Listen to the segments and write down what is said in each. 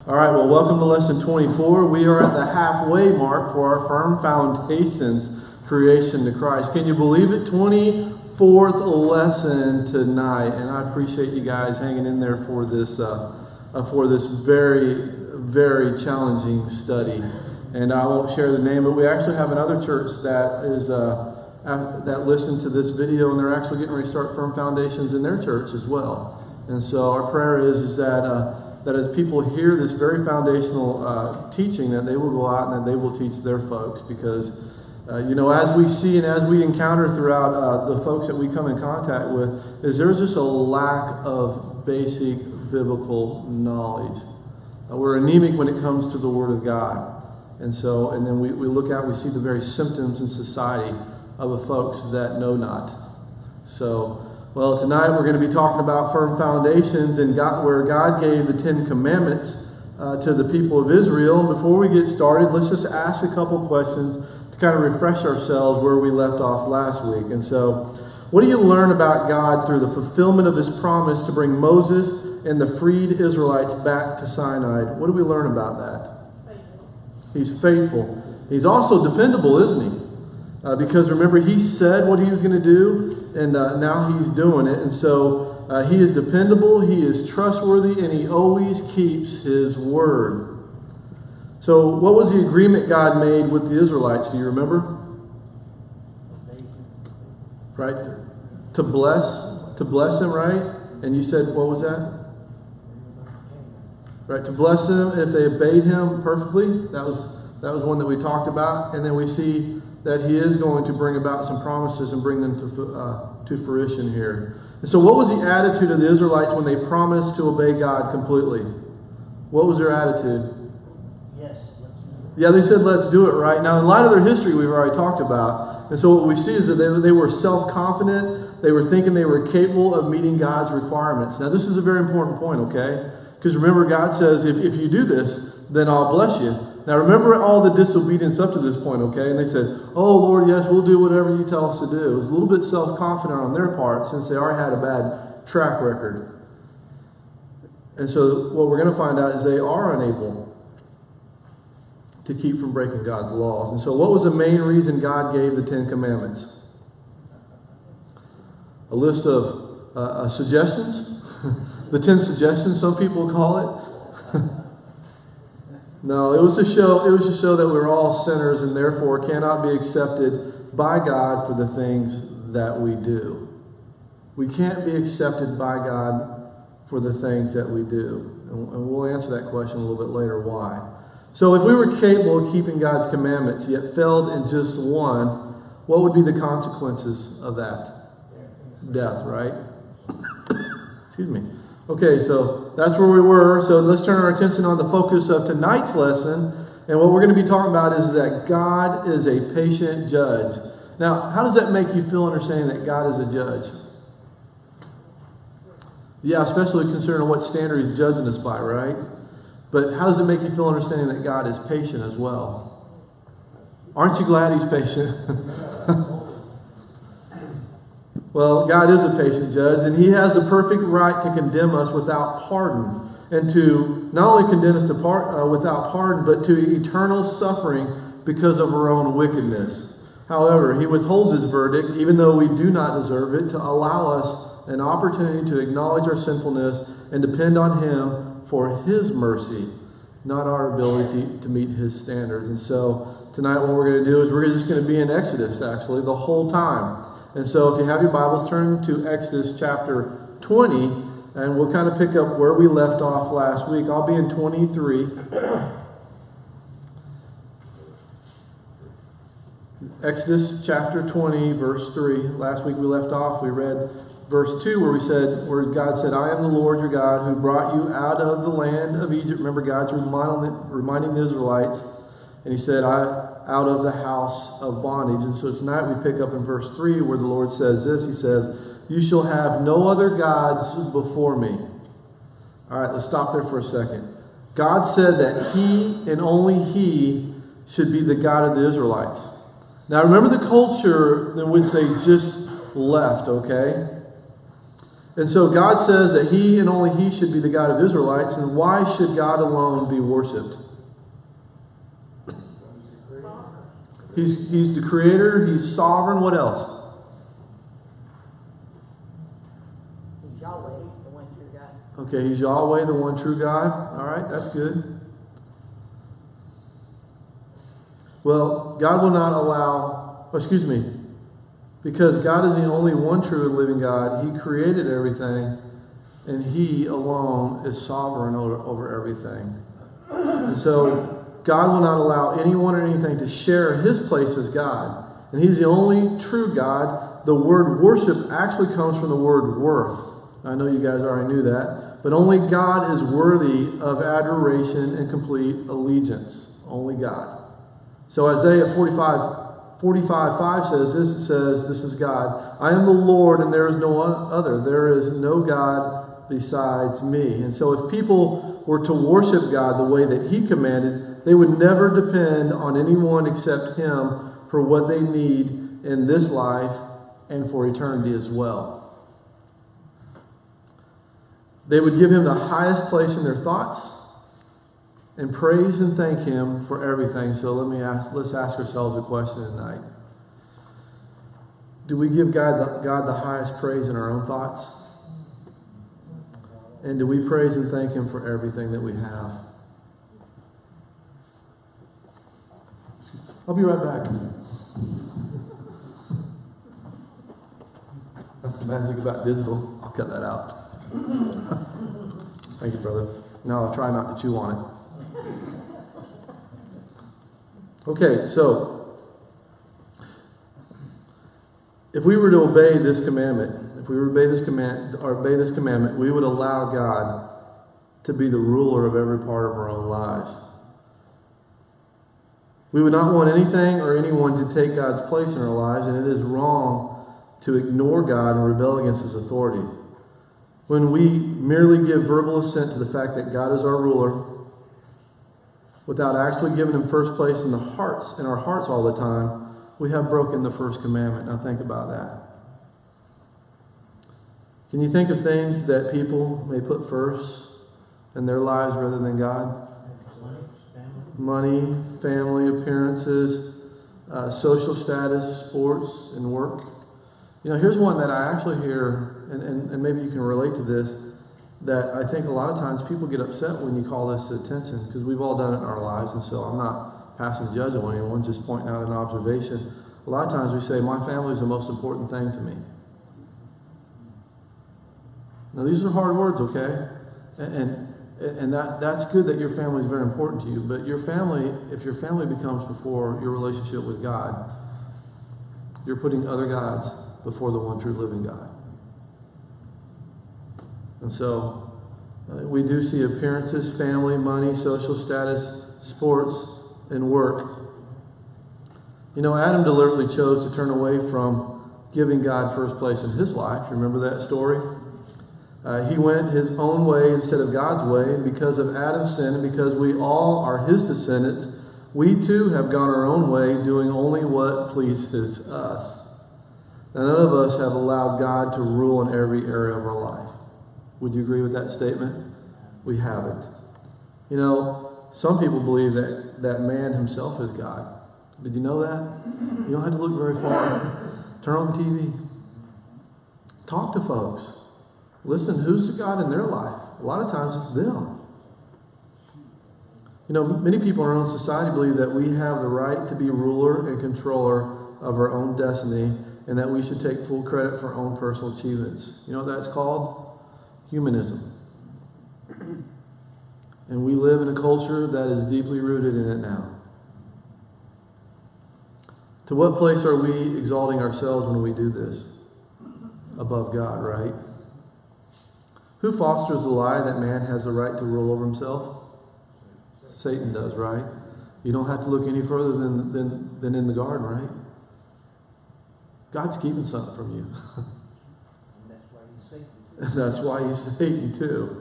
All right, well, welcome to lesson 24. We are at the halfway mark for our firm foundations creation to Christ. Can you believe it? 24th lesson tonight, and I appreciate you guys hanging in there for this very, very challenging study. And I won't share the name, but we actually have another church that is that listened to this video, and they're actually getting ready to start firm foundations in their church as well. And so our prayer is that that as people hear this very foundational teaching, that they will go out and that they will teach their folks, because as we see and as we encounter throughout the folks that we come in contact with, is there's just a lack of basic biblical knowledge. We're anemic when it comes to the Word of God. And then we look out, we see the very symptoms in society of the folks that know not. So, well, tonight we're going to be talking about firm foundations and where God gave the 10 Commandments to the people of Israel. And before we get started, let's just ask a couple questions to kind of refresh ourselves where we left off last week. And so, what do you learn about God through the fulfillment of His promise to bring Moses and the freed Israelites back to Sinai? What do we learn about that? He's faithful. He's also dependable, isn't He? Because remember, He said what He was going to do, and now He's doing it. And so He is dependable, He is trustworthy, and He always keeps His word. So what was the agreement God made with the Israelites? Do you remember? Right? To bless them, right? And you said, what was that? Right, to bless them if they obeyed Him perfectly. That was one that we talked about. And then we see that He is going to bring about some promises and bring them to fruition here. And so what was the attitude of the Israelites when they promised to obey God completely? What was their attitude? Yes, let's do it. Yeah, they said, let's do it, right? Now, in light of their history, we've already talked about. And so what we see is that they were self-confident. They were thinking they were capable of meeting God's requirements. Now, this is a very important point, okay? Because remember, God says, if you do this, then I'll bless you. Now, remember all the disobedience up to this point, okay? And they said, oh, Lord, yes, we'll do whatever you tell us to do. It was a little bit self-confident on their part, since they already had a bad track record. And so what we're going to find out is they are unable to keep from breaking God's laws. And so what was the main reason God gave the 10 Commandments? A list of suggestions? The 10 suggestions, some people call it. No, it was to show that we're all sinners and therefore cannot be accepted by God for the things that we do. We can't be accepted by God for the things that we do. And we'll answer that question a little bit later, why. So if we were capable of keeping God's commandments, yet failed in just one, what would be the consequences of that? Death, right? Excuse me. Okay, so that's where we were. So let's turn our attention on the focus of tonight's lesson. And what we're going to be talking about is that God is a patient judge. Now, how does that make you feel understanding that God is a judge? Yeah, especially considering what standard He's judging us by, right? But how does it make you feel understanding that God is patient as well? Aren't you glad He's patient? Well, God is a patient judge, and He has the perfect right to condemn us without pardon, and to not only condemn us without pardon, but to eternal suffering because of our own wickedness. However, He withholds His verdict, even though we do not deserve it, to allow us an opportunity to acknowledge our sinfulness and depend on Him for His mercy, not our ability to meet His standards. And so tonight what we're going to do is we're just going to be in Exodus, actually, the whole time. And so if you have your Bibles, turn to Exodus chapter 20, and we'll kind of pick up where we left off last week. I'll be in 23. Exodus chapter 20, verse 3. Last week we left off, we read verse 2 where God said, I am the Lord your God who brought you out of the land of Egypt. Remember, God's reminding the Israelites. And He said, out of the house of bondage. And so tonight we pick up in verse 3 where the Lord says this. He says, you shall have no other gods before me. All right, let's stop there for a second. God said that He and only He should be the God of the Israelites. Now remember the culture in which they just left, okay? And so God says that He and only He should be the God of Israelites. And why should God alone be worshipped? He's the creator. He's sovereign. What else? He's Yahweh, the one true God. Okay, He's Yahweh, the one true God. All right, that's good. Well, God will not allow, because God is the only one true and living God. He created everything, and He alone is sovereign over everything. And so God will not allow anyone or anything to share His place as God. And He's the only true God. The word worship actually comes from the word worth. I know you guys already knew that. But only God is worthy of adoration and complete allegiance. Only God. So Isaiah 45:5 says this. It says, this is God. I am the Lord and there is no other. There is no God besides me. And so if people were to worship God the way that He commanded, they would never depend on anyone except Him for what they need in this life and for eternity as well. They would give Him the highest place in their thoughts and praise and thank Him for everything. So let's ask ourselves a question tonight. Do we give God the highest praise in our own thoughts? And do we praise and thank Him for everything that we have? I'll be right back. That's the magic about digital. I'll cut that out. Thank you, brother. No, I'll try not to chew on it. Okay, so if we were to obey this commandment, obey this commandment, we would allow God to be the ruler of every part of our own lives. We would not want anything or anyone to take God's place in our lives, and it is wrong to ignore God and rebel against His authority. When we merely give verbal assent to the fact that God is our ruler, without actually giving Him first place in our hearts all the time, we have broken the first commandment. Now think about that. Can you think of things that people may put first in their lives rather than God? Money, family, appearances, social status, sports, and work. You know, here's one that I actually hear, and maybe you can relate to this, that I think a lot of times people get upset when you call this to attention, because we've all done it in our lives, and so I'm not passing judgment on anyone, just pointing out an observation. A lot of times we say, my family is the most important thing to me. Now these are hard words, okay? And that's good that your family is very important to you, but your family, if your family becomes before your relationship with God, you're putting other gods before the one true living God. And so we do see appearances, family, money, social status, sports, and work. You know, Adam deliberately chose to turn away from giving God first place in his life. Remember that story? He went his own way instead of God's way, and because of Adam's sin, and because we all are his descendants, we too have gone our own way, doing only what pleases us. Now, none of us have allowed God to rule in every area of our life. Would you agree with that statement? We haven't. You know, some people believe that man himself is God. Did you know that? You don't have to look very far. Turn on the TV. Talk to folks. Listen, who's the God in their life? A lot of times it's them. You know, many people in our own society believe that we have the right to be ruler and controller of our own destiny, and that we should take full credit for our own personal achievements. You know what that's called? Humanism. And we live in a culture that is deeply rooted in it now. To what place are we exalting ourselves when we do this? Above God, right? Who fosters the lie that man has the right to rule over himself? Satan does, right? You don't have to look any further than in the garden, right? God's keeping something from you. That's why he's Satan too.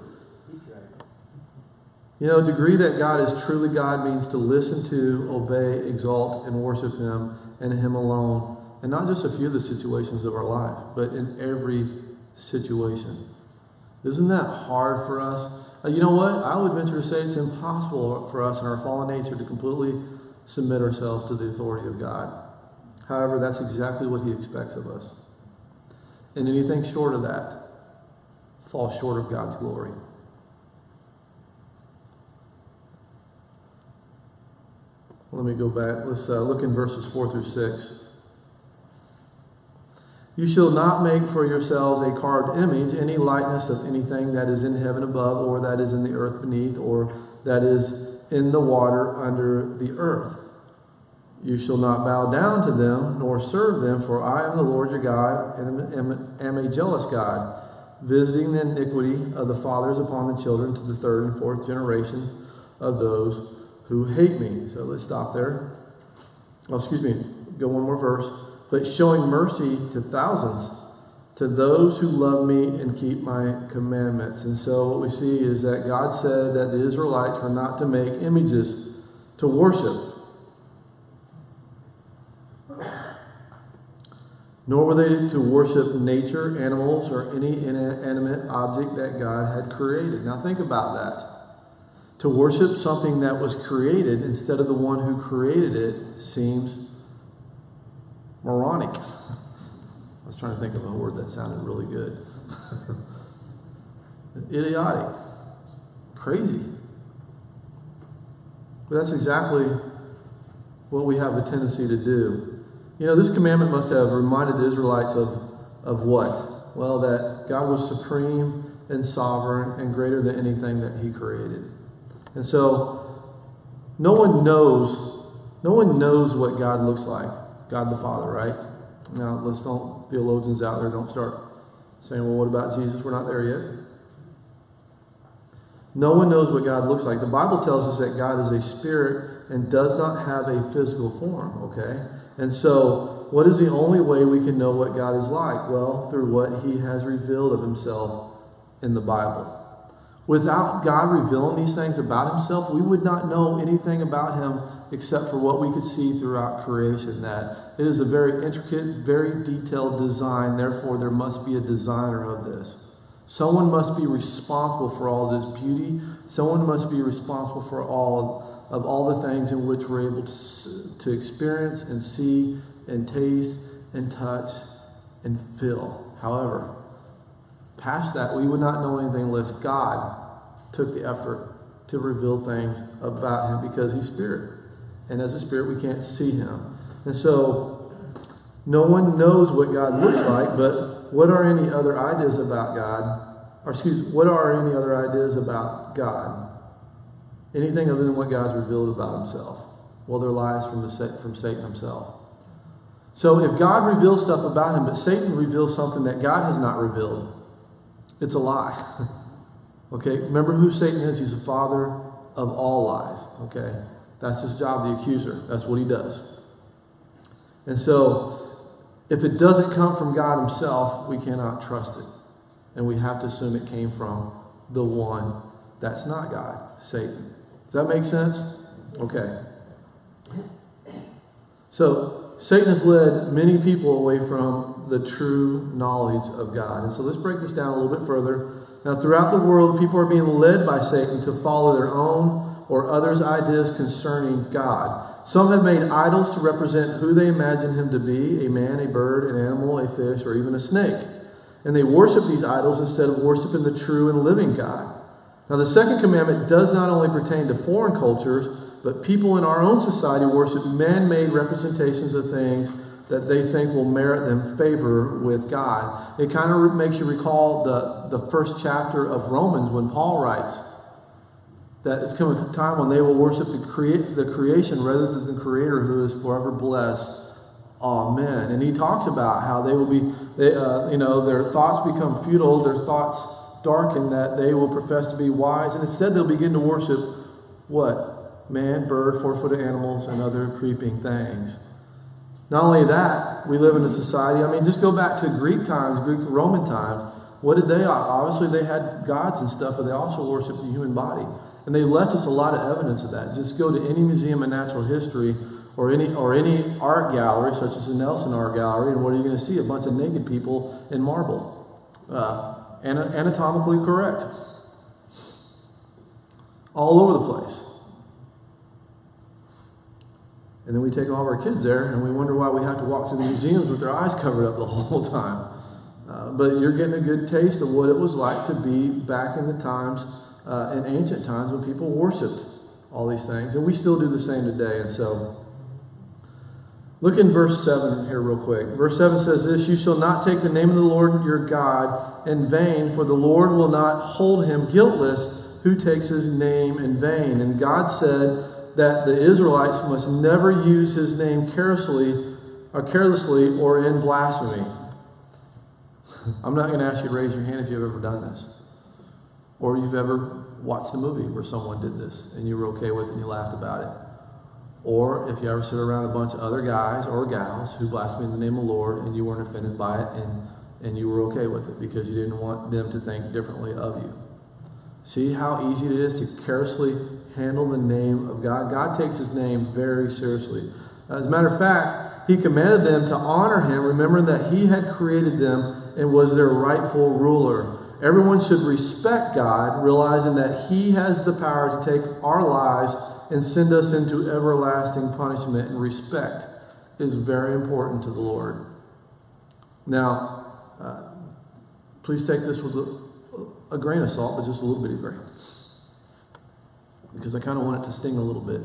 You know, to agree that God is truly God means to listen to, obey, exalt, and worship Him and Him alone. And not just a few of the situations of our life, but in every situation. Isn't that hard for us? You know what? I would venture to say it's impossible for us in our fallen nature to completely submit ourselves to the authority of God. However, that's exactly what He expects of us. And anything short of that falls short of God's glory. Let me go back. Let's look in verses 4 through 6. You shall not make for yourselves a carved image, any likeness of anything that is in heaven above, or that is in the earth beneath, or that is in the water under the earth. You shall not bow down to them, nor serve them, for I am the Lord your God, and am a jealous God, visiting the iniquity of the fathers upon the children to the third and fourth generations of those who hate me. So let's stop there. Oh, excuse me. Go one more verse. But showing mercy to thousands, to those who love me and keep my commandments. And so what we see is that God said that the Israelites were not to make images to worship, nor were they to worship nature, animals, or any inanimate object that God had created. Now think about that. To worship something that was created instead of the one who created it seems moronic. I was trying to think of a word that sounded really good. Idiotic. Crazy. But that's exactly what we have a tendency to do. You know, this commandment must have reminded the Israelites of what? Well, that God was supreme and sovereign and greater than anything that He created. And so no one knows what God looks like. God the Father, right? Now, theologians out there don't start saying, well, what about Jesus? We're not there yet. No one knows what God looks like. The Bible tells us that God is a spirit and does not have a physical form, okay? And so, what is the only way we can know what God is like? Well, through what He has revealed of Himself in the Bible. Without God revealing these things about Himself, we would not know anything about Him except for what we could see throughout creation. That it is a very intricate, very detailed design. Therefore, there must be a designer of this. Someone must be responsible for all this beauty. Someone must be responsible for all the things in which we're able to experience and see and taste and touch and feel. However, past that, we would not know anything unless God took the effort to reveal things about Him, because He's Spirit. And as a Spirit, we can't see Him. And so, no one knows what God looks like, but what are any other ideas about God? What are any other ideas about God? Anything other than what God's revealed about Himself? Well, they're lies from Satan himself. So if God reveals stuff about Him, but Satan reveals something that God has not revealed, it's a lie. Okay, remember who Satan is. He's the father of all lies. Okay, that's his job, the accuser. That's what he does. And so, if it doesn't come from God Himself, we cannot trust it. And we have to assume it came from the one that's not God, Satan. Does that make sense? Okay. So, Satan has led many people away from the true knowledge of God. And so let's break this down a little bit further. Now, throughout the world, people are being led by Satan to follow their own or others' ideas concerning God. Some have made idols to represent who they imagine Him to be: a man, a bird, an animal, a fish, or even a snake. And they worship these idols instead of worshiping the true and living God. Now, the second commandment does not only pertain to foreign cultures, but people in our own society worship man-made representations of things that they think will merit them favor with God. It kind of makes you recall the first chapter of Romans, when Paul writes that it's coming a time when they will worship the creation rather than the Creator, who is forever blessed. Amen. And he talks about how they will be, their thoughts become futile, their thoughts darken, that they will profess to be wise, and instead they'll begin to worship what? Man, bird, four-footed animals, and other creeping things. Not only that, we live in a society, just go back to Greek times, Roman times. What did they? Obviously they had gods and stuff, but they also worshiped the human body. And they left us a lot of evidence of that. Just go to any museum of natural history or any art gallery, such as the Nelson Art Gallery, and what are you going to see? A bunch of naked people in marble. anatomically correct. All over the place. And then we take all of our kids there and we wonder why we have to walk through the museums with their eyes covered up the whole time. But you're getting a good taste of what it was like to be back in the times, in ancient times when people worshipped all these things. And we still do the same today. And so, look in verse 7 here real quick. Verse 7 says this, "You shall not take the name of the Lord your God in vain, for the Lord will not hold him guiltless who takes his name in vain." And God said that the Israelites must never use his name carelessly or in blasphemy. I'm not going to ask you to raise your hand if you've ever done this. Or you've ever watched a movie where someone did this and you were okay with it and you laughed about it. Or if you ever sit around a bunch of other guys or gals who blaspheme the name of the Lord and you weren't offended by it and you were okay with it because you didn't want them to think differently of you. See how easy it is to carelessly handle the name of God? God takes his name very seriously. As a matter of fact, he commanded them to honor him, remembering that he had created them and was their rightful ruler. Everyone should respect God, realizing that he has the power to take our lives and send us into everlasting punishment. And respect is very important to the Lord. Now, please take this with a grain of salt, but just a little bitty grain, because I kind of want it to sting a little bit.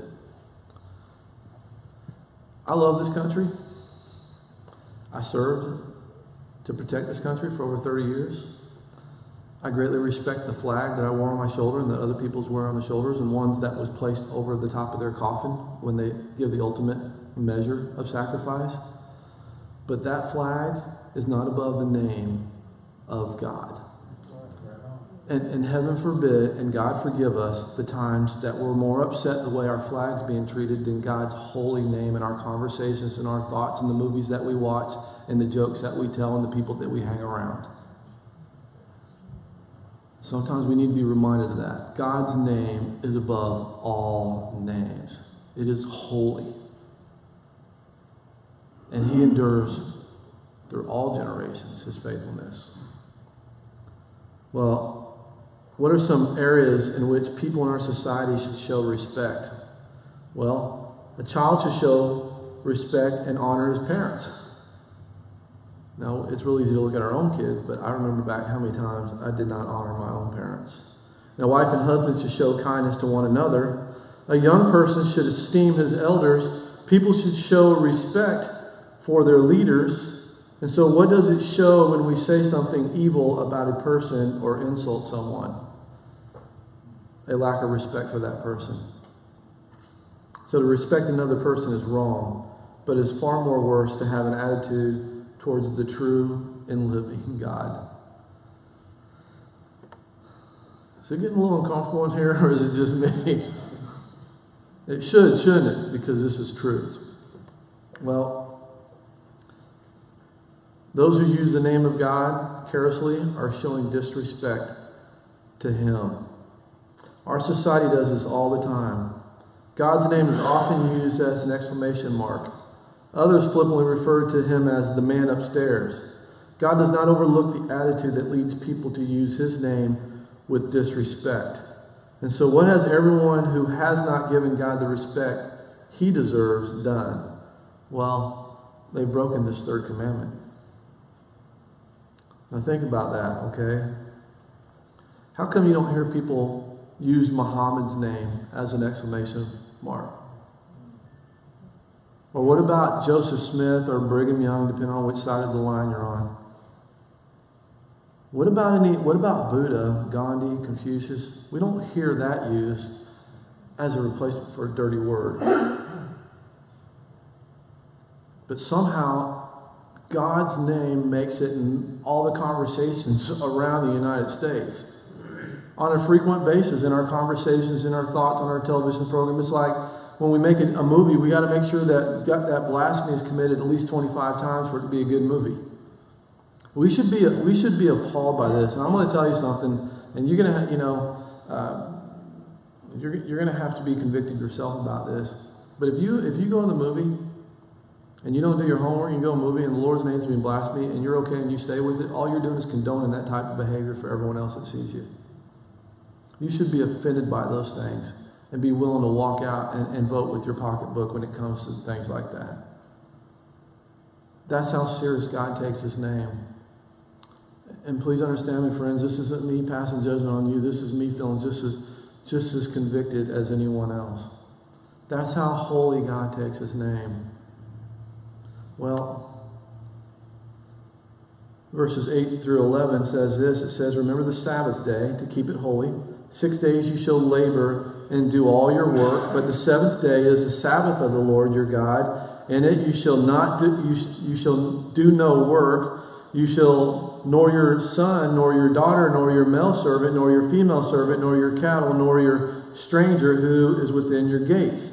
I love this country. I served to protect this country for over 30 years. I greatly respect the flag that I wore on my shoulder and that other people's wear on the shoulders, and ones that was placed over the top of their coffin when they give the ultimate measure of sacrifice. But that flag is not above the name of God. And heaven forbid, and God forgive us, the times that we're more upset the way our flag's being treated than God's holy name in our conversations and our thoughts and the movies that we watch and the jokes that we tell and the people that we hang around. Sometimes we need to be reminded of that. God's name is above all names. It is holy. And he endures through all generations, his faithfulness. Well, what are some areas in which people in our society should show respect? Well, a child should show respect and honor his parents. Now, it's real easy to look at our own kids, but I remember back how many times I did not honor my own parents. Now, wife and husband should show kindness to one another. A young person should esteem his elders. People should show respect for their leaders. And so what does it show when we say something evil about a person or insult someone? A lack of respect for that person. So to respect another person is wrong, but it's far more worse to have an attitude towards the true and living God. Is it getting a little uncomfortable in here, or is it just me? It should, shouldn't it? Because this is truth. Well, those who use the name of God carelessly are showing disrespect to him. Our society does this all the time. God's name is often used as an exclamation mark. Others flippantly refer to him as the man upstairs. God does not overlook the attitude that leads people to use his name with disrespect. And so what has everyone who has not given God the respect he deserves done? Well, they've broken this third commandment. Now think about that, okay? How come you don't hear people use Muhammad's name as an exclamation mark? Or what about Joseph Smith or Brigham Young, depending on which side of the line you're on? What about Buddha, Gandhi, Confucius? We don't hear that used as a replacement for a dirty word. But somehow God's name makes it in all the conversations around the United States. On a frequent basis, in our conversations, in our thoughts, on our television program. It's like when we make a movie, we got to make sure that blasphemy is committed at least 25 times for it to be a good movie. We should be appalled by this. And I'm going to tell you something, and you're going to, you're going to have to be convicted yourself about this. But if you go in the movie and you don't do your homework, you go to a movie and the Lord's name's being blasphemed, and you're okay and you stay with it, all you're doing is condoning that type of behavior for everyone else that sees you. You should be offended by those things and be willing to walk out and vote with your pocketbook when it comes to things like that. That's how serious God takes his name. And please understand me, friends, this isn't me passing judgment on you. This is me feeling just as convicted as anyone else. That's how holy God takes his name. Well, verses 8 through 11 says this. It says, remember the Sabbath day to keep it holy. 6 days you shall labor and do all your work, but the seventh day is the Sabbath of the Lord your God. In it you shall do no work. You shall nor your son, nor your daughter, nor your male servant, nor your female servant, nor your cattle, nor your stranger who is within your gates.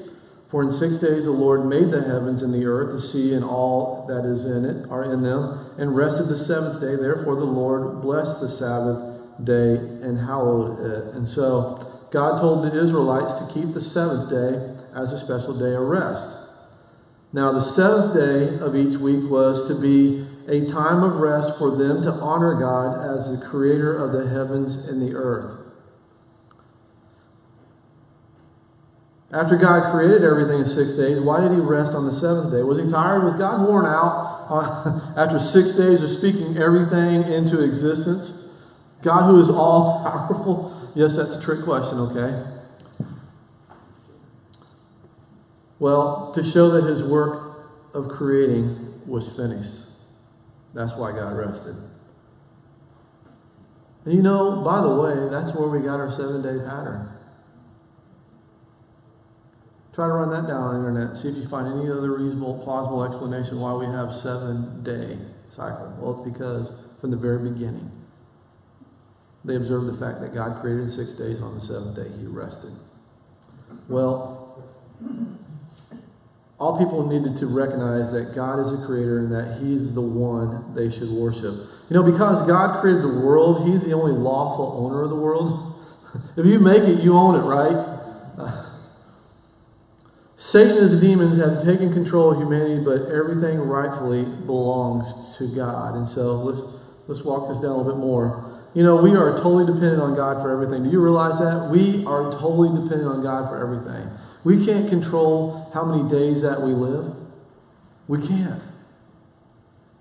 For in 6 days the Lord made the heavens and the earth, the sea, and all that is in it are in them, and rested the seventh day. Therefore the Lord blessed the Sabbath day and hallowed it. And so God told the Israelites to keep the seventh day as a special day of rest. Now the seventh day of each week was to be a time of rest for them to honor God as the creator of the heavens and the earth. After God created everything in 6 days, why did he rest on the seventh day? Was he tired? Was God worn out after 6 days of speaking everything into existence? God who is all powerful? Yes, that's a trick question, okay? Well, to show that his work of creating was finished. That's why God rested. And you know, by the way, that's where we got our 7-day pattern. Try to run that down on the internet. See if you find any other reasonable, plausible explanation why we have 7-day cycle. Well, it's because from the very beginning, they observed the fact that God created in 6 days. On the seventh day, he rested. Well, all people needed to recognize that God is a creator and that he's the one they should worship. You know, because God created the world, he's the only lawful owner of the world. If you make it, you own it, right? Satan and his demons have taken control of humanity, but everything rightfully belongs to God. And so let's walk this down a little bit more. You know, we are totally dependent on God for everything. Do you realize that? We are totally dependent on God for everything. We can't control how many days that we live. We can't.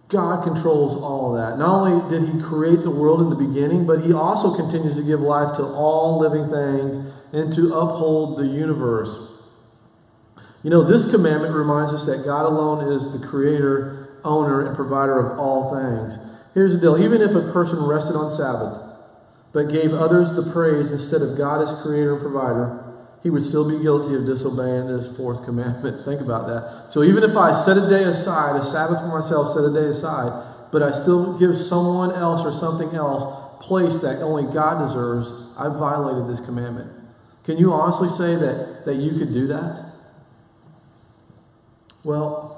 God controls all of that. Not only did he create the world in the beginning, but he also continues to give life to all living things and to uphold the universe. You know, this commandment reminds us that God alone is the creator, owner, and provider of all things. Here's the deal. Even if a person rested on Sabbath, but gave others the praise instead of God as creator and provider, he would still be guilty of disobeying this fourth commandment. Think about that. So even if I set a day aside, a Sabbath for myself, set a day aside, but I still give someone else or something else place that only God deserves, I violated this commandment. Can you honestly say that you could do that? Well,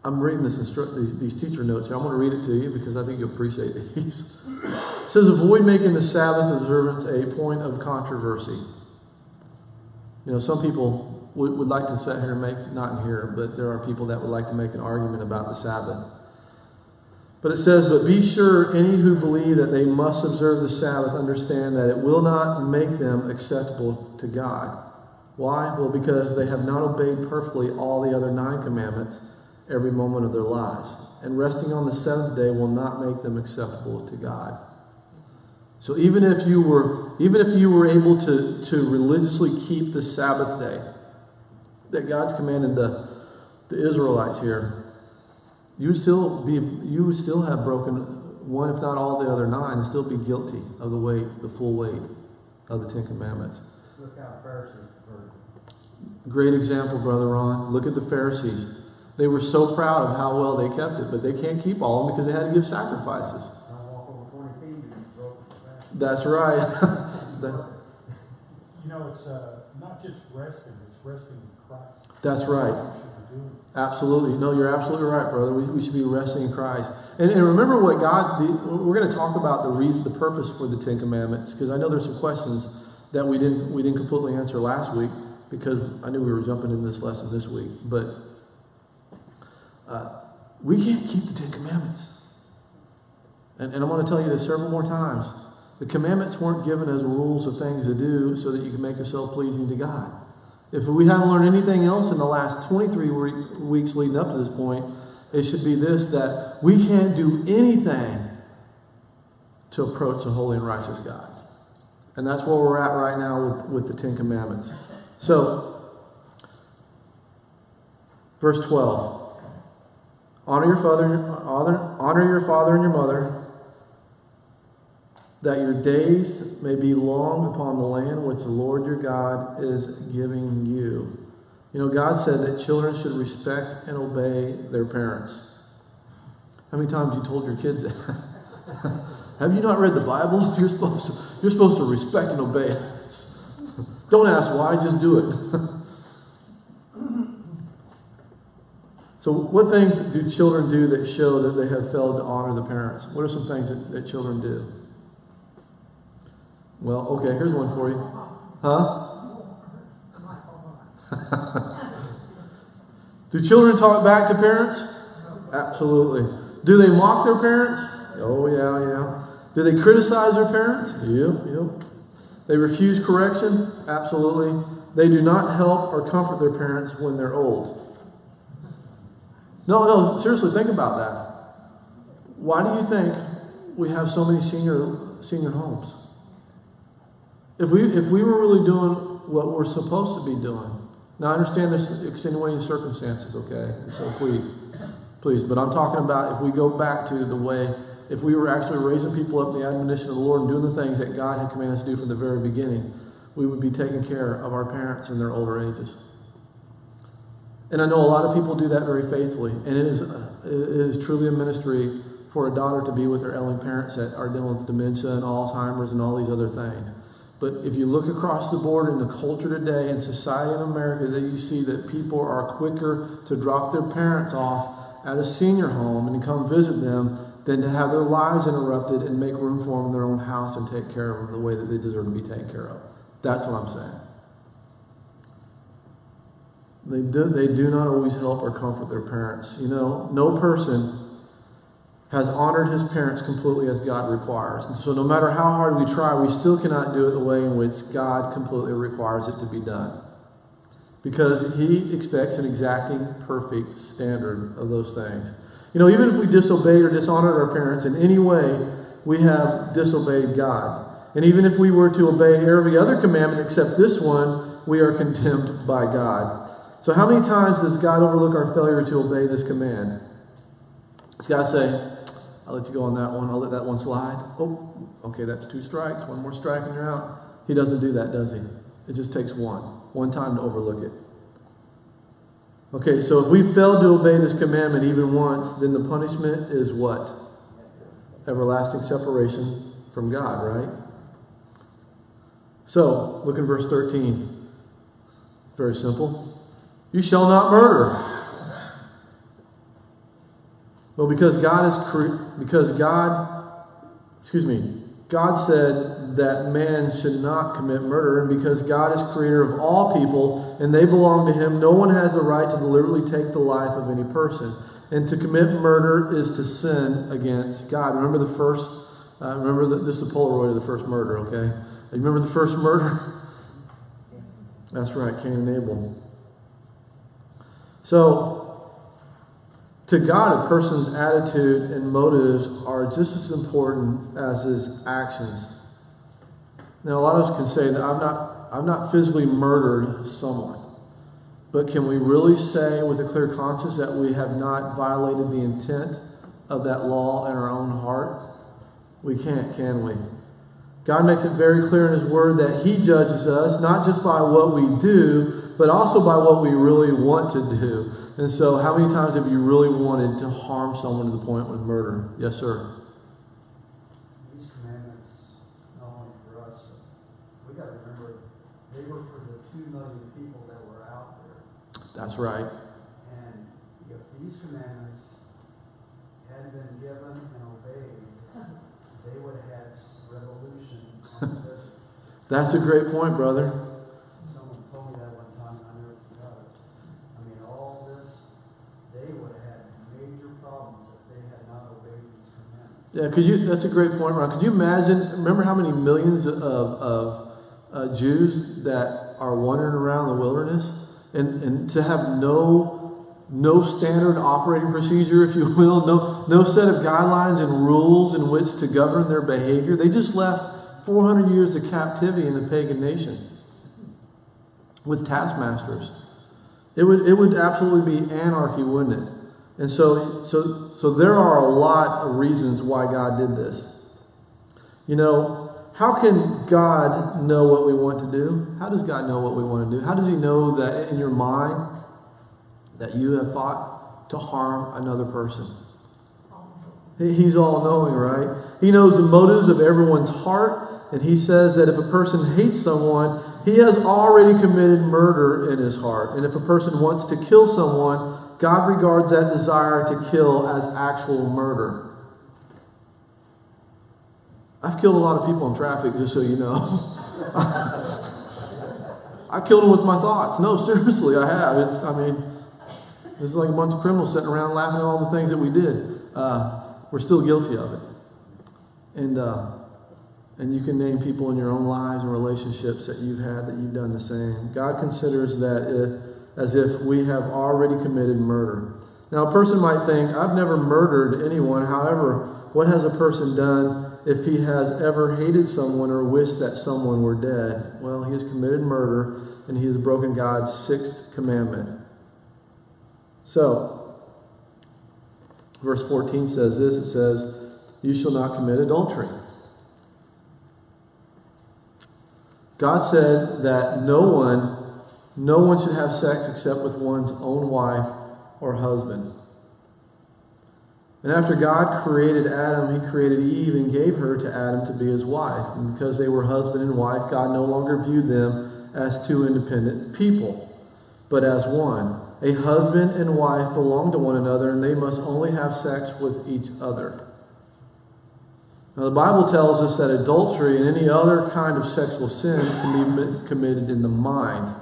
I'm reading these teacher notes here. I'm going to read it to you because I think you'll appreciate these. It says, avoid making the Sabbath observance a point of controversy. You know, some people would like to sit here and make, not in here, but there are people that would like to make an argument about the Sabbath. But it says, but be sure any who believe that they must observe the Sabbath understand that it will not make them acceptable to God. Why? Well, because they have not obeyed perfectly all the other 9 commandments every moment of their lives. And resting on the seventh day will not make them acceptable to God. So even if you were able to religiously keep the Sabbath day that God's commanded the Israelites here, you would still have broken one, if not all the other 9, and still be guilty of the full weight of the 10 Commandments. Look how Pharisees were. Great example, Brother Ron. Look at the Pharisees. They were so proud of how well they kept it, but they can't keep all of them because they had to give sacrifices. I walk over 20 feet and broke the fast. That's right. You know, it's not just resting, it's resting in Christ. That's right. That's what we should be doing. Absolutely. No, you're absolutely right, brother. We should be resting in Christ. And remember what we're going to talk about the purpose for the 10 Commandments, because I know there's some questions that we didn't completely answer last week. because I knew we were jumping in this lesson this week, but we can't keep the Ten Commandments. And I'm going to tell you this several more times. The commandments weren't given as rules of things to do so that you can make yourself pleasing to God. If we haven't learned anything else in the last 23 weeks leading up to this point, it should be this, that we can't do anything to approach a holy and righteous God. And that's where we're at right now with the Ten Commandments. So, verse 12. Honor your father and your mother, that your days may be long upon the land which the Lord your God is giving you. You know, God said that children should respect and obey their parents. How many times you told your kids that? Have you not read the Bible? You're supposed to respect and obey. Don't ask why, just do it. So what things do children do that show that they have failed to honor the parents? What are some things that children do? Well, okay, here's one for you. Do children talk back to parents? Absolutely. Do they mock their parents? Oh, yeah. Do they criticize their parents? Yep. They refuse correction? Absolutely. They do not help or comfort their parents when they're old. No, seriously, think about that. Why do you think we have so many senior homes? If we were really doing what we're supposed to be doing, now I understand there's extenuating circumstances, okay? So please, but I'm talking about if we go back to the way, if we were actually raising people up in the admonition of the Lord and doing the things that God had commanded us to do from the very beginning, we would be taking care of our parents in their older ages. And I know a lot of people do that very faithfully, and it is truly a ministry for a daughter to be with her ailing parents that are dealing with dementia and Alzheimer's and all these other things. But if you look across the board in the culture today and society in America, that you see that people are quicker to drop their parents off at a senior home and to come visit them than to have their lives interrupted and make room for them in their own house and take care of them the way that they deserve to be taken care of. That's what I'm saying. They do not always help or comfort their parents. You know, no person has honored his parents completely as God requires. And so no matter how hard we try, we still cannot do it the way in which God completely requires it to be done. Because he expects an exacting, perfect standard of those things. You know, even if we disobeyed or dishonored our parents in any way, we have disobeyed God. And even if we were to obey every other commandment except this one, we are condemned by God. So how many times does God overlook our failure to obey this command? Does God say, I'll let you go on that one, I'll let that one slide? Oh, okay, that's 2 strikes, 1 more strike and you're out. He doesn't do that, does he? It just takes one time to overlook it. Okay, so if we fail to obey this commandment even once, then the punishment is what? Everlasting separation from God, right? So, look in verse 13. Very simple. You shall not murder. Well, God said that man should not commit murder, and because God is creator of all people and they belong to him, no one has the right to deliberately take the life of any person. And to commit murder is to sin against God. Remember this is the Polaroid of the first murder, okay? You remember the first murder? That's right, Cain and Abel. So, to God, a person's attitude and motives are just as important as his actions. Now, a lot of us can say that I've not physically murdered someone. But can we really say with a clear conscience that we have not violated the intent of that law in our own heart? We can't, can we? God makes it very clear in his word that he judges us not just by what we do, but also by what we really want to do. And so how many times have you really wanted to harm someone to the point with murder? Yes, sir. These commandments, not only for us, we got to remember they were for the 2 million people that were out there. That's right. And if these commandments had been given and obeyed, they would have had revolution on the desert. That's a great point, brother. Someone told me that one Yeah, that's a great point, Ron. Could you imagine, remember how many millions of Jews that are wandering around the wilderness? And to have no standard operating procedure, if you will, no set of guidelines and rules in which to govern their behavior. They just left 400 years of captivity in the pagan nation with taskmasters. It would absolutely be anarchy, wouldn't it? And so there are a lot of reasons why God did this. You know, how can God know what we want to do? How does God know what we want to do? How does He know that in your mind that you have thought to harm another person? He's all-knowing, right? He knows the motives of everyone's heart, and He says that if a person hates someone, he has already committed murder in his heart. And if a person wants to kill someone, God regards that desire to kill as actual murder. I've killed a lot of people in traffic, just so you know. I killed them with my thoughts. No, seriously, I have. This is like a bunch of criminals sitting around laughing at all the things that we did. We're still guilty of it. And you can name people in your own lives and relationships that you've had that you've done the same. God considers that as if we have already committed murder. Now, a person might think, I've never murdered anyone. However, what has a person done if he has ever hated someone or wished that someone were dead? Well, he has committed murder, and he has broken God's 6th commandment. So, verse 14 says this. It says, you shall not commit adultery. God said that no one should have sex except with one's own wife or husband. And after God created Adam, He created Eve and gave her to Adam to be his wife. And because they were husband and wife, God no longer viewed them as two independent people, but as one. A husband and wife belong to one another, and they must only have sex with each other. Now, the Bible tells us that adultery and any other kind of sexual sin can be committed in the mind.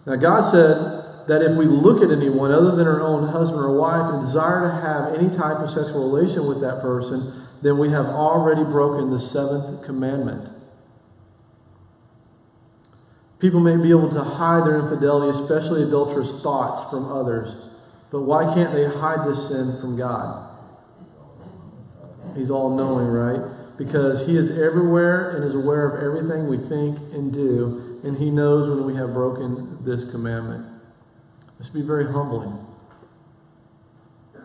Now, God said that if we look at anyone other than our own husband or wife and desire to have any type of sexual relation with that person, then we have already broken the 7th commandment. People may be able to hide their infidelity, especially adulterous thoughts, from others. But why can't they hide this sin from God? He's all-knowing, right? Because He is everywhere and is aware of everything we think and do, and He knows when we have broken this commandment. This should be very humbling.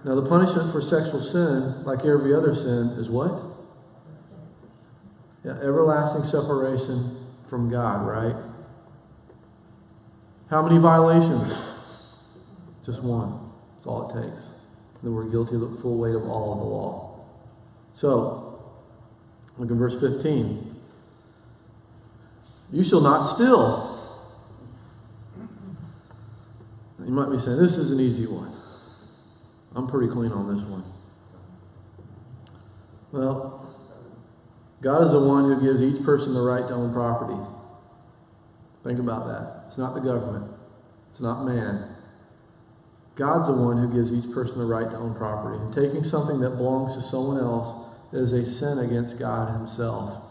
Now, the punishment for sexual sin, like every other sin, is what? Yeah, everlasting separation from God, right? How many violations? Just one. That's all it takes. Then we're guilty of the full weight of all of the law. So, look at verse 15. You shall not steal. You might be saying, this is an easy one. I'm pretty clean on this one. Well, God is the one who gives each person the right to own property. Think about that. It's not the government. It's not man. God's the one who gives each person the right to own property. And taking something that belongs to someone else is a sin against God Himself.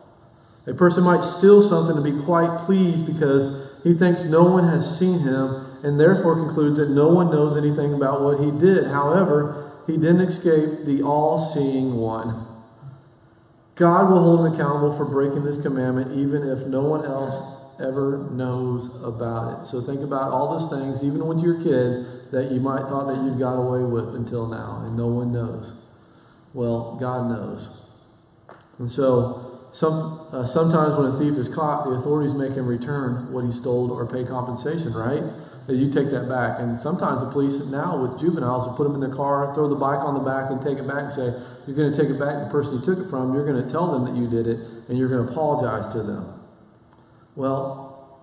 A person might steal something and be quite pleased because he thinks no one has seen him and therefore concludes that no one knows anything about what he did. However, he didn't escape the all-seeing one. God will hold him accountable for breaking this commandment even if no one else ever knows about it. So think about all those things, even with your kid, that you might thought that you got away with until now, and no one knows. Well, God knows. And so sometimes when a thief is caught, the authorities make him return what he stole or pay compensation, right? And you take that back. And sometimes the police now with juveniles will put them in their car, throw the bike on the back and take it back and say, you're going to take it back to the person you took it from, you're going to tell them that you did it, and you're going to apologize to them. Well,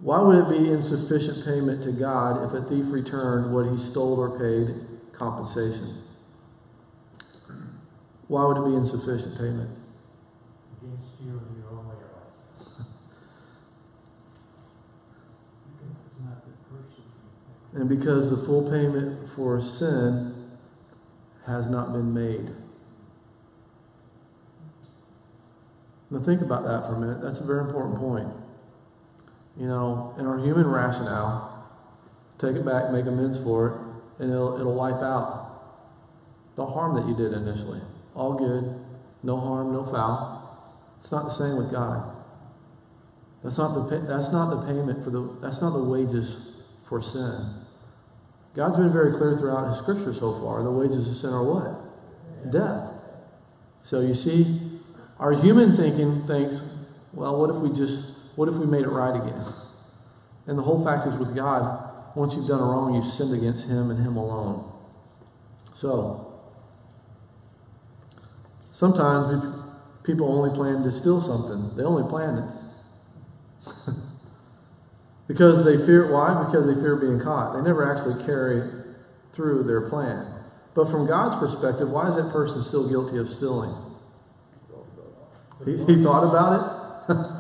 why would it be insufficient payment to God if a thief returned what he stole or paid compensation? Why would it be insufficient payment? Against you and your own way of life. Because it's not the person. And because the full payment for sin has not been made. Now think about that for a minute. That's a very important point. You know, in our human rationale, take it back, make amends for it, and it'll wipe out the harm that you did initially. All good, no harm, no foul. It's not the same with God. That's not the payment for that's not the wages for sin. God's been very clear throughout His Scripture so far. The wages of sin are what? Death. So you see, our human thinking thinks, well, what if we made it right again? And the whole fact is with God, once you've done a wrong, you've sinned against Him and Him alone. So, sometimes people only plan to steal something. They only plan it. Because they fear, why? Because they fear being caught. They never actually carry through their plan. But from God's perspective, why is that person still guilty of stealing? He thought about it?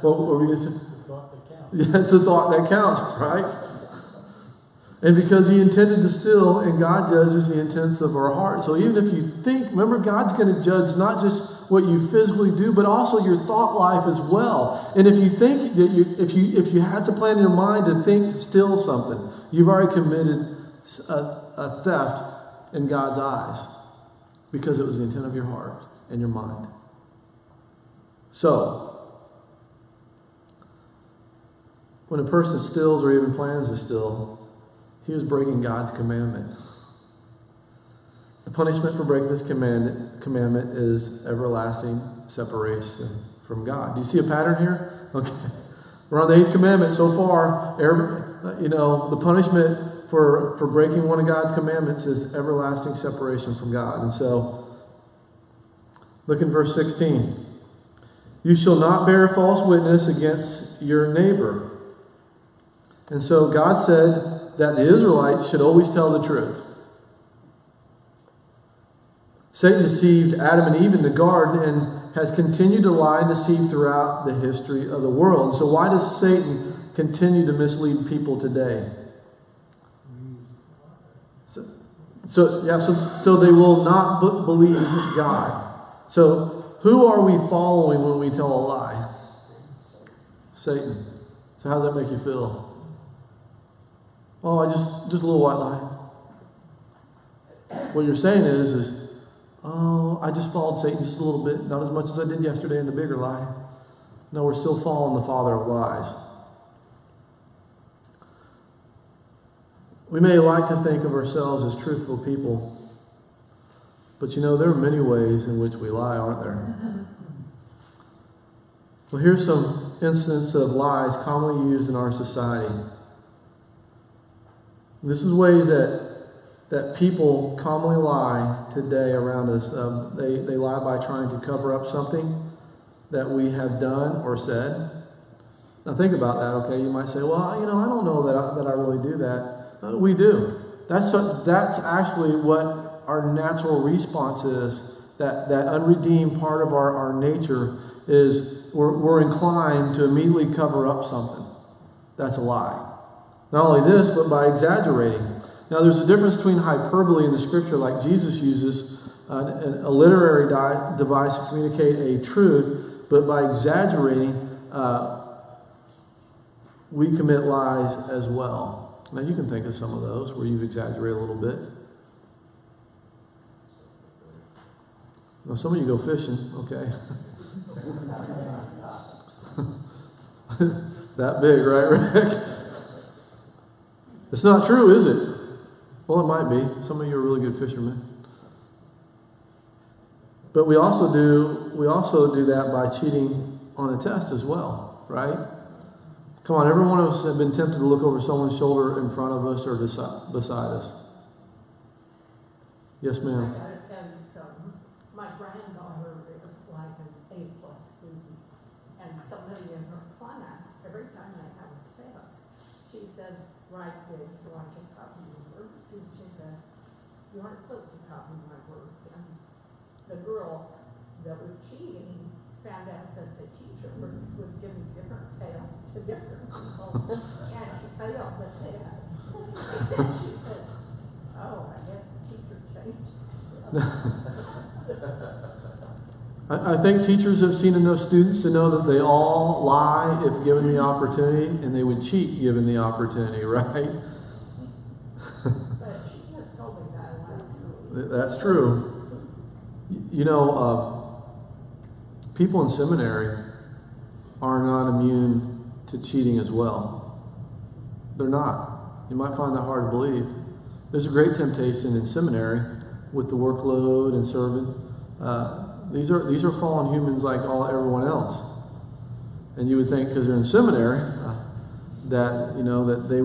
What were we going to say? The thought that counts. Yeah, it's the thought that counts, right? And because he intended to steal, and God judges the intents of our heart. So even if you think, remember, God's going to judge not just what you physically do, but also your thought life as well. And if you think that if you had to plan in your mind to think to steal something, you've already committed a theft in God's eyes, because it was the intent of your heart and your mind. So, when a person steals or even plans to steal, he was breaking God's commandment. The punishment for breaking this commandment is everlasting separation from God. Do you see a pattern here? Okay. We're on the 8th commandment so far. The punishment for breaking one of God's commandments is everlasting separation from God. And so, look in verse 16. You shall not bear false witness against your neighbor. And so God said that the Israelites should always tell the truth. Satan deceived Adam and Eve in the garden and has continued to lie and deceive throughout the history of the world. So why does Satan continue to mislead people today? So they will not believe God. So who are we following when we tell a lie? Satan. So how does that make you feel? Oh, just a little white lie. What you're saying is, oh, I just followed Satan just a little bit, not as much as I did yesterday in the bigger lie. No, we're still following the father of lies. We may like to think of ourselves as truthful people, but there are many ways in which we lie, aren't there? Well, here's some instances of lies commonly used in our society. This is ways that people commonly lie today around us. They lie by trying to cover up something that we have done or said. Now think about that, okay? You might say, well, I don't know that I really do that. We do. That's actually what our natural response is. That unredeemed part of our nature is we're inclined to immediately cover up something. That's a lie. Not only this, but by exaggerating. Now, there's a difference between hyperbole in the Scripture, like Jesus uses a literary device to communicate a truth, but by exaggerating, we commit lies as well. Now, you can think of some of those where you've exaggerated a little bit. Now, some of you go fishing, okay? That big, right, Rick? It's not true, is it? Well, it might be. Some of you are really good fishermen. But we also do that by cheating on a test as well, right? Come on, every one of us have been tempted to look over someone's shoulder in front of us or beside us. Yes, ma'am. I gotta tell you something. My granddaughter is like an A+ student, and somebody in her class, every time they have a test, she says, "Write this so I can copy your work." And she said, "You aren't supposed to copy my work." And the girl that was cheating found out that the teacher was giving different tests to different people, and she failed the test. And she said, "Oh, I guess the teacher changed it." I think teachers have seen enough students to know that they all lie if given the opportunity, and they would cheat given the opportunity, right? But she just told me that last week. That's true. You know, people in seminary are not immune to cheating as well. They're not. You might find that hard to believe. There's a great temptation in seminary with the workload and serving. These are fallen humans like everyone else. And you would think because they're in seminary that they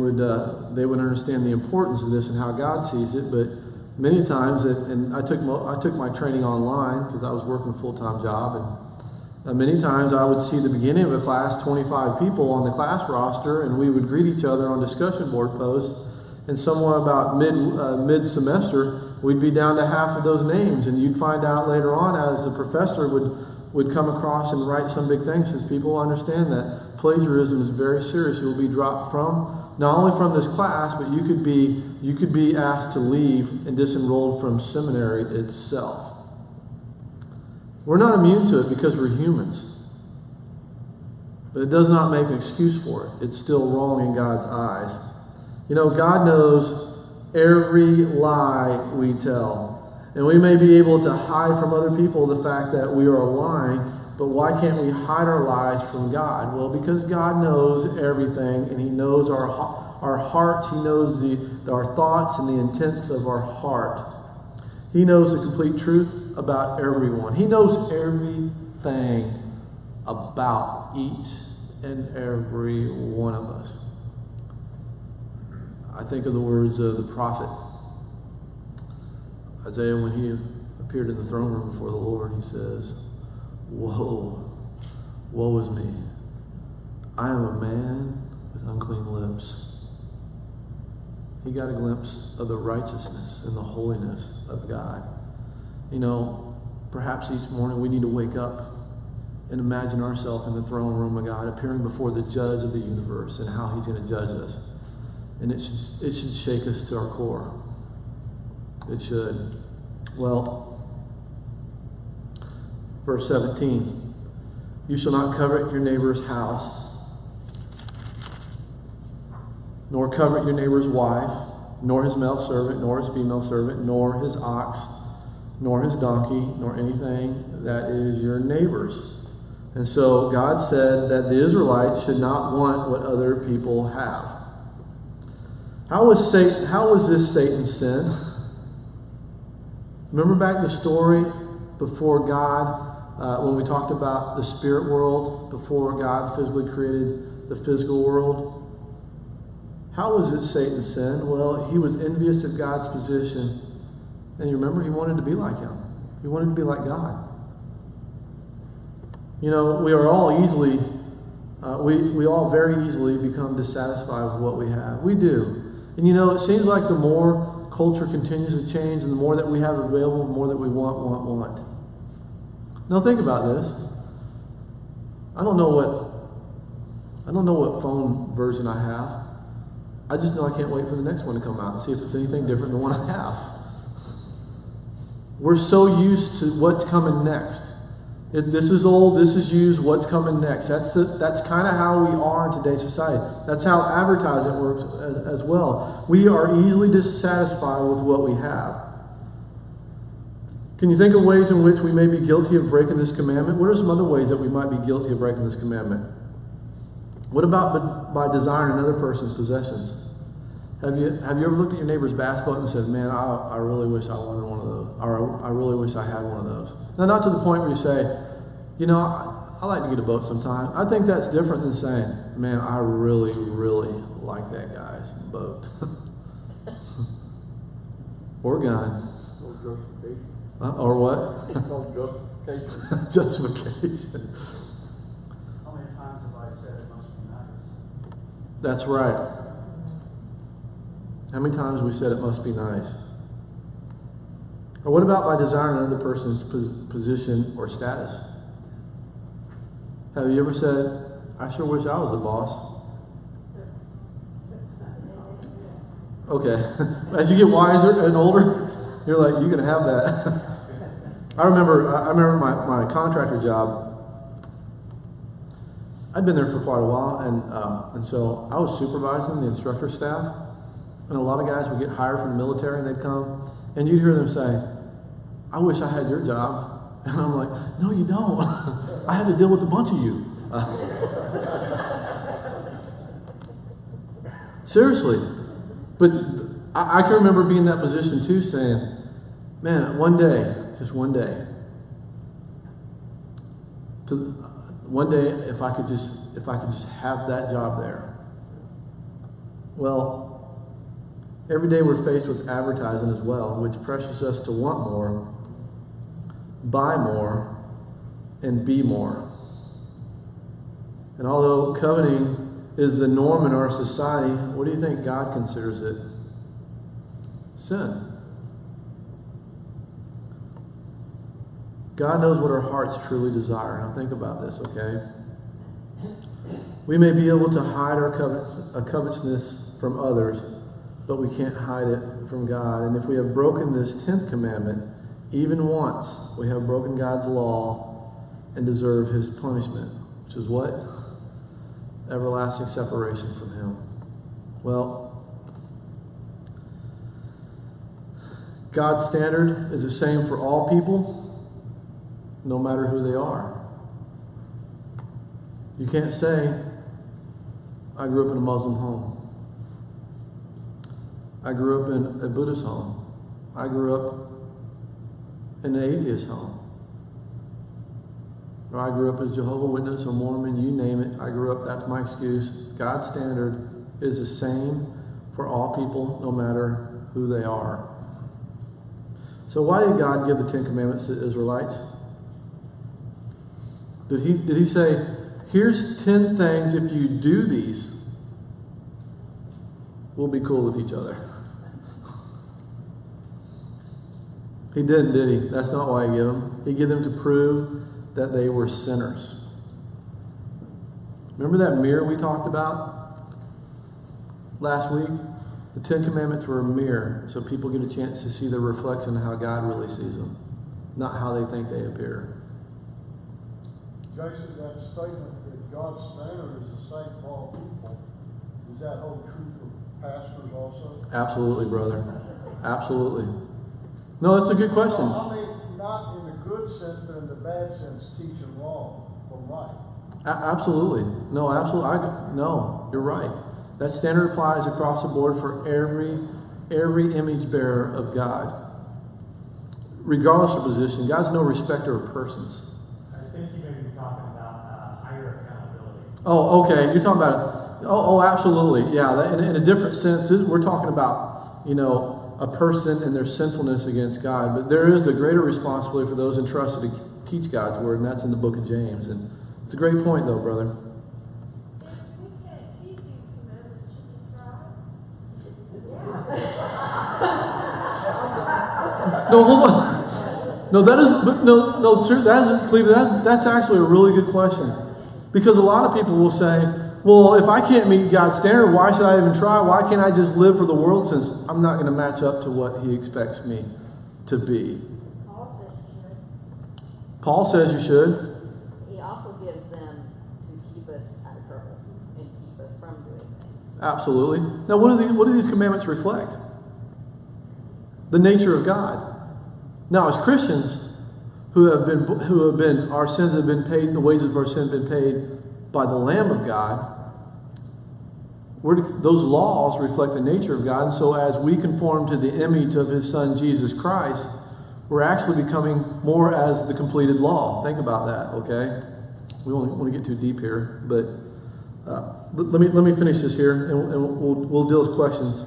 would understand the importance of this and how God sees it. But many times, and I took my training online because I was working a full-time job, and many times I would see the beginning of a class, 25 people on the class roster, and we would greet each other on discussion board posts. And somewhere about mid-semester, we'd be down to half of those names, and you'd find out later on as the professor would come across and write some big things, as people understand that plagiarism is very serious. You'll be dropped from not only from this class, but you could be asked to leave and disenrolled from seminary itself. We're not immune to it because we're humans, but it does not make an excuse for it. It's still wrong in God's eyes. You know, God knows every lie we tell. And we may be able to hide from other people the fact that we are lying, but why can't we hide our lies from God? Well, because God knows everything, and He knows our hearts. He knows our thoughts and the intents of our heart. He knows the complete truth about everyone. He knows everything about each and every one of us. I think of the words of the prophet Isaiah when he appeared in the throne room before the Lord. He says, "Woe, woe is me. I am a man with unclean lips." He got a glimpse of the righteousness and the holiness of God. You know, perhaps each morning we need to wake up and imagine ourselves in the throne room of God, appearing before the judge of the universe and how He's going to judge us. And it should shake us to our core. It should. Well, verse 17. You shall not covet your neighbor's house, nor covet your neighbor's wife, nor his male servant, nor his female servant, nor his ox, nor his donkey, nor anything that is your neighbor's. And so God said that the Israelites should not want what other people have. How was this Satan's sin? Remember back the story before God, when we talked about the spirit world, before God physically created the physical world? How was it Satan's sin? Well, he was envious of God's position. And you remember, he wanted to be like Him. He wanted to be like God. You know, we are all easily, we all very easily become dissatisfied with what we have. We do. And you know, it seems like the more culture continues to change and the more that we have available, the more that we want. Now think about this. I don't know what phone version I have. I just know I can't wait for the next one to come out and see if it's anything different than the one I have. We're so used to what's coming next. This is old, this is used, what's coming next? That's kind of how we are in today's society. That's how advertising works as well. We are easily dissatisfied with what we have. Can you think of ways in which we may be guilty of breaking this commandment? What are some other ways that we might be guilty of breaking this commandment? What about by desiring another person's possessions? Have you ever looked at your neighbor's bass boat and said, "Man, I really wish I wanted one of those," or "I really wish I had one of those"? Now, not to the point where you say, "You know, I like to get a boat sometime." I think that's different than saying, "Man, I really, really like that guy's boat." Or gun. Or justification. Or what? It's called justification. Justification. How many times have I said it must be nice? That's right. How many times have we said it must be nice? Or what about by desiring another person's position or status? Have you ever said, "I sure wish I was the boss"? Okay. As you get wiser and older, You're like, you can have that. I remember my contractor job. I'd been there for quite a while, and so I was supervising the instructor staff, and a lot of guys would get hired from the military, and they'd come, and you'd hear them say, "I wish I had your job," and I'm like, "No, you don't. I had to deal with a bunch of you." Seriously, but I can remember being in that position too, saying, "Man, one day, just one day, if I could just have that job there." Well, every day we're faced with advertising as well, which pressures us to want more, buy more, and be more. And although coveting is the norm in our society, what do you think God considers it? Sin. God knows what our hearts truly desire. Now think about this, okay? We may be able to hide our covetousness from others, but we can't hide it from God. And if we have broken this 10th commandment, even once, we have broken God's law and deserve His punishment, which is what? Everlasting separation from Him. Well, God's standard is the same for all people, no matter who they are. You can't say, "I grew up in a Muslim home. I grew up in a Buddhist home. I grew up in an atheist home. Or I grew up as Jehovah's Witness or Mormon, you name it. I grew up, that's my excuse." God's standard is the same for all people, no matter who they are. So why did God give the 10 Commandments to the Israelites? Did he say, "Here's 10 things, if you do these, we'll be cool with each other"? He didn't, did he? That's not why he gave them. He gave them to prove that they were sinners. Remember that mirror we talked about last week? The 10 Commandments were a mirror, so people get a chance to see their reflection of how God really sees them, not how they think they appear. Jason, that statement that God's standard is the same for all people, does that hold true for pastors also? Absolutely, brother. Absolutely. No, that's a good question. No, I mean, not in the good sense, but in the bad sense, teaching wrong from right. Absolutely. No, absolutely. No, you're right. That standard applies across the board for every image bearer of God. Regardless of position, God's no respecter of persons. I think you may be talking about higher accountability. Oh, okay. You're talking about it. Oh, absolutely. Yeah, in a different sense, we're talking about, a person and their sinfulness against God. But there is a greater responsibility for those entrusted to teach God's word, and that's in the book of James. And it's a great point, though, brother. No, hold on. No, that is, but no, sir, that's actually a really good question. Because a lot of people will say, well, if I can't meet God's standard, why should I even try? Why can't I just live for the world since I'm not going to match up to what He expects me to be? Paul says you should. He also gives them to keep us out of trouble and keep us from doing things. Absolutely. Now, what do these commandments reflect? The nature of God. Now, as Christians who have been, our sins have been paid, the wages of our sin have been paid by the Lamb of God, those laws reflect the nature of God. And so as we conform to the image of His Son, Jesus Christ, we're actually becoming more as the completed law. Think about that, okay? We don't want to get too deep here, but let me finish this here, and we'll deal with questions.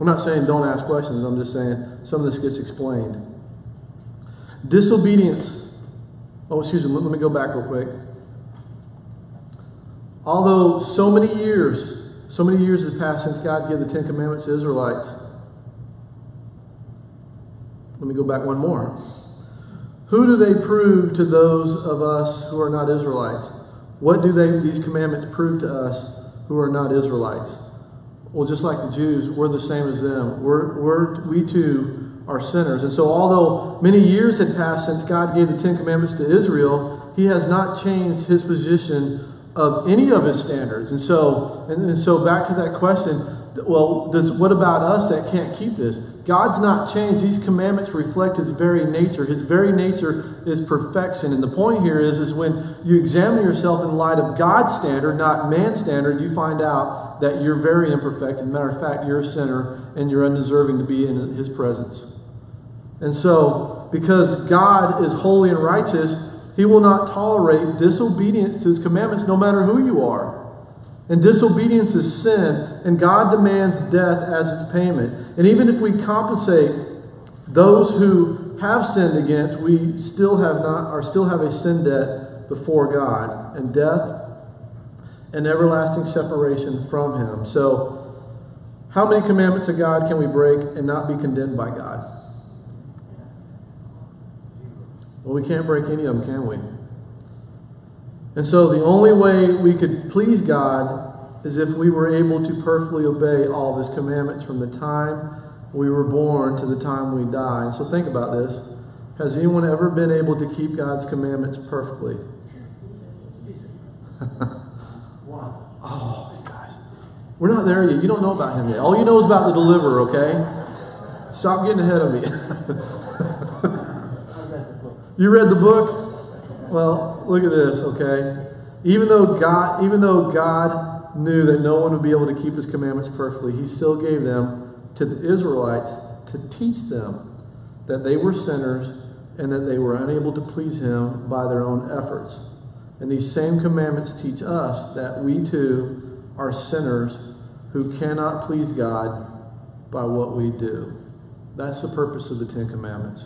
I'm not saying don't ask questions. I'm just saying some of this gets explained. Disobedience. Oh, excuse me. Let me go back real quick. Although so many years have passed since God gave the 10 Commandments to Israelites. Let me go back one more. Who do they prove to those of us who are not Israelites? What do these commandments prove to us who are not Israelites? Well, just like the Jews, we're the same as them. We too are sinners. And so although many years had passed since God gave the Ten Commandments to Israel, he has not changed his position of any of his standards. And so back to that question, well, what about us that can't keep this? God's not changed. These commandments reflect his very nature. His very nature is perfection. And the point here is when you examine yourself in light of God's standard, not man's standard, you find out that you're very imperfect. As a matter of fact, you're a sinner and you're undeserving to be in his presence. And so, because God is holy and righteous, he will not tolerate disobedience to his commandments no matter who you are. And disobedience is sin, and God demands death as its payment. And even if we compensate those who have sinned against, we still have a sin debt before God, and death and everlasting separation from him. So, how many commandments of God can we break and not be condemned by God? Well, we can't break any of them, can we? And so the only way we could please God is if we were able to perfectly obey all of his commandments from the time we were born to the time we die. And so think about this. Has anyone ever been able to keep God's commandments perfectly? Oh, you guys. We're not there yet. You don't know about him yet. All you know is about the deliverer, okay? Stop getting ahead of me. You read the book? Well, look at this, okay? Even though God knew that no one would be able to keep his commandments perfectly, he still gave them to the Israelites to teach them that they were sinners and that they were unable to please him by their own efforts. And these same commandments teach us that we too are sinners who cannot please God by what we do. That's the purpose of the Ten Commandments.